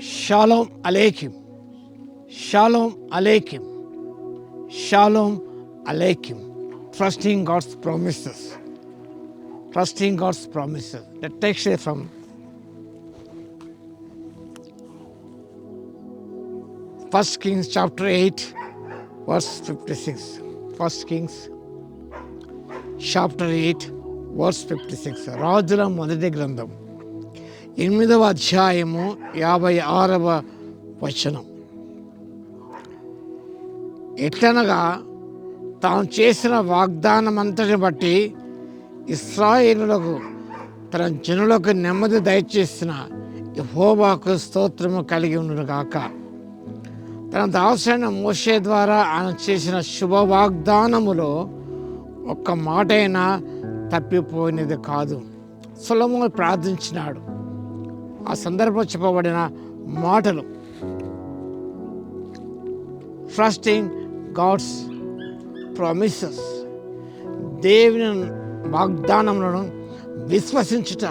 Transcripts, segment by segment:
Shalom Aleichem. Shalom Aleichem. Shalom Aleichem. Trusting God's promises. Trusting God's promises. The text is from 1 Kings chapter 8, verse 56. 1 Kings chapter 8, verse 56. రాజుల మొదటి గ్రంథం 8వ అధ్యాయము 56వ వచనం. ఎట్లనగా తాను చేసిన వాగ్దానమంతటిని బట్టి ఇశ్రాయేలులకు తన జనులకు నెమ్మది దయచేసిన యెహోవాకు స్తోత్రము కలిగి ఉండును గాక. తన దాసుడైన మోషే ద్వారా ఆయన చేసిన శుభ వాగ్దానములో ఒక్క మాటైనా తప్పిపోయినది కాదు. సొలొమోను ప్రార్థించినాడు. ఆ సందర్భంలో చెప్పబడిన మాటలు ట్రస్టింగ్ గాడ్స్ ప్రామిసెస్, దేవుని వాగ్దానములను విశ్వసించుట.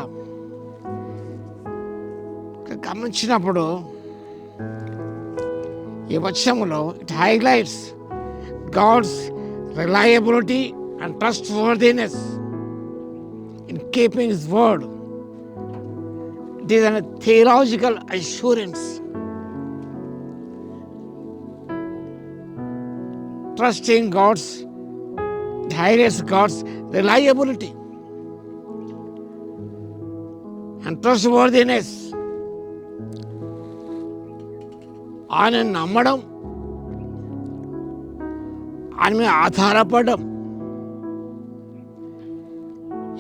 గమనించినప్పుడు ఈ వచనములో it highlights God's reliability and trustworthiness in keeping his word. It is a theological assurance. Trusting God's, it highlights God's reliability and trustworthiness. ఆయన నమ్మడం, ఆయన మీద ఆధారపడడం.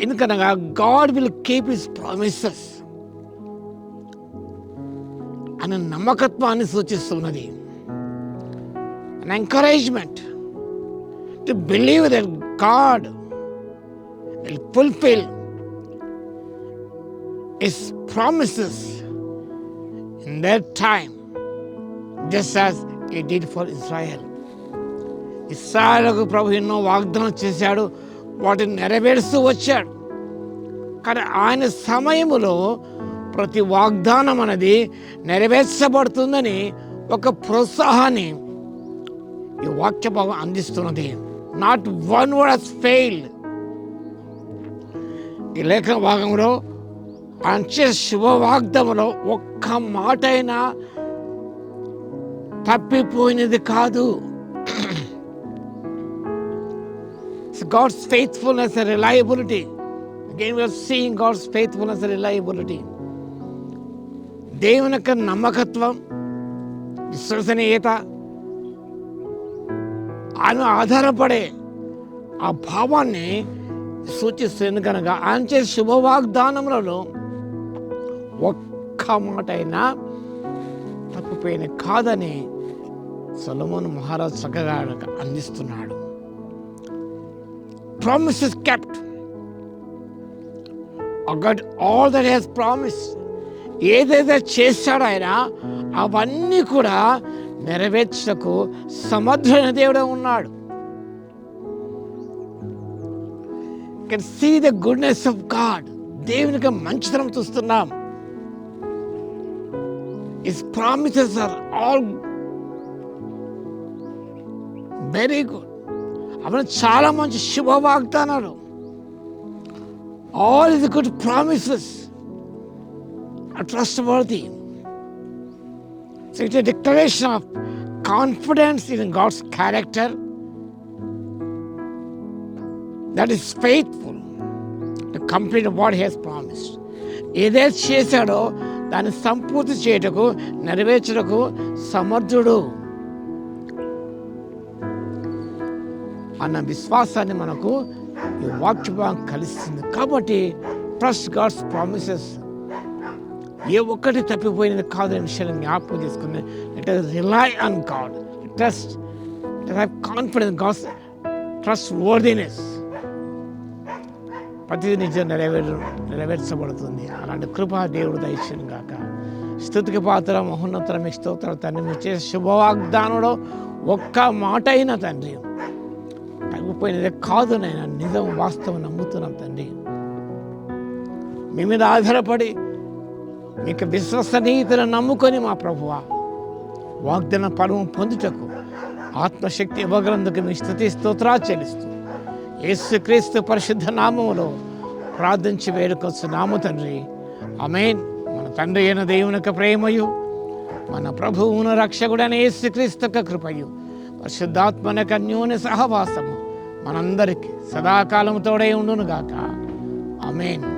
ఎందుకనగా God will keep his promises. ఆయన నమ్మకత్వాన్ని సూచిస్తున్నది. An encouragement to believe that God will fulfill his promises in their time, just as he did for Israel. ఇశ్రాయేలుకు ప్రభు ఎన్నో వాగ్దానం చేశాడు, వాటిని నెరవేరుస్తూ వచ్చాడు. కానీ ఆయన సమయములో ప్రతి వాగ్దానం అనేది నెరవేర్చబడుతుందని ఒక ప్రోత్సాహాన్ని ఈ వాక్య భాగం అందిస్తున్నది. Not one word has failed. ఈ లేఖన భాగంలో ఆయన శుభ వాగ్దానంలో ఒక్క మాట అయినా తప్పిపోయినది కాదు. God's faithfulness and reliability. Again we are seeing God's faithfulness and reliability. దేవుని యొక్క నమ్మకత్వం, విశ్వసనీయత, ఆయన ఆధారపడే ఆ భావాన్ని సూచిస్తుంది. కనుక ఆయన చేసే శుభవాగ్దానములలో ఒక్క మాట అయినా తప్పిపోయిన కాదని సొలొమోను మహారాజు చక్కగా అందిస్తున్నాడు. Promises kept. God all that he has promised, ఏదైతే చేశాడో ఆయన అవన్నీ కూడా నెరవేర్చకు సమర్థుడైన దేవుడే ఉన్నాడు. Can see the goodness of God. దేవునికి మంచితనం చూస్తున్నాం. His promises are all very good. అవన్నీ చాలా మంచి శుభ వాగ్దానాలు. All is good promises are trustworthy. So it's a declaration of confidence in God's character, that is faithful to complete what he has promised. ఏదైతే చేశాడో దాన్ని సంపూర్తి చేయటకు, నెరవేర్చటకు సమర్థుడు అన్న విశ్వాసాన్ని మనకు ఈ వాక్యం కలిస్తుంది. కాబట్టి ట్రస్ట్ గాడ్స్ ప్రామిసెస్. ఏ ఒక్కటి తప్పిపోయినది కాదనే విషయాన్ని జ్ఞాపకం చేసుకుని let us rely on God, let us have confidence in God's trustworthiness. ప్రతిదీ నిజం నెరవేర్చబడుతుంది. అలాంటి కృపా దేవుడు దయచేయను గాక. స్తుతికి పాత్ర మహోన్నతరం మీకు స్తోత్రాలు తండ్రి. మీరు చేసే శుభవాగ్దానంలో ఒక్క మాట అయినా తండ్రి తగ్గిపోయినదే కాదు. నేను నిజం వాస్తవం నమ్ముతున్నాం తండ్రి. మీ మీద ఆధారపడి మీకు విశ్వసనీయతను నమ్ముకొని మా ప్రభువా వాగ్దాన పరము పొందుటకు ఆత్మశక్తి ఇవ్వగలందుకు మీ స్తుతి స్తోత్రాలు చెల్లిస్తూ యేసుక్రీస్తు పరిశుద్ధ నామములో ప్రార్థించి వేడుకొస్తున్నాము తండ్రి. ఆమేన్. మన తండ్రి అయిన దేవుని యొక్క ప్రేమయు, మన ప్రభువును రక్షకుడైన యేసుక్రీస్తు యొక్క కృపయు, పరిశుద్ధాత్మన యొక్క అన్యోన్య సహవాసము మనందరికీ సదాకాలం తోడై ఉండునుగాక. ఆమేన్.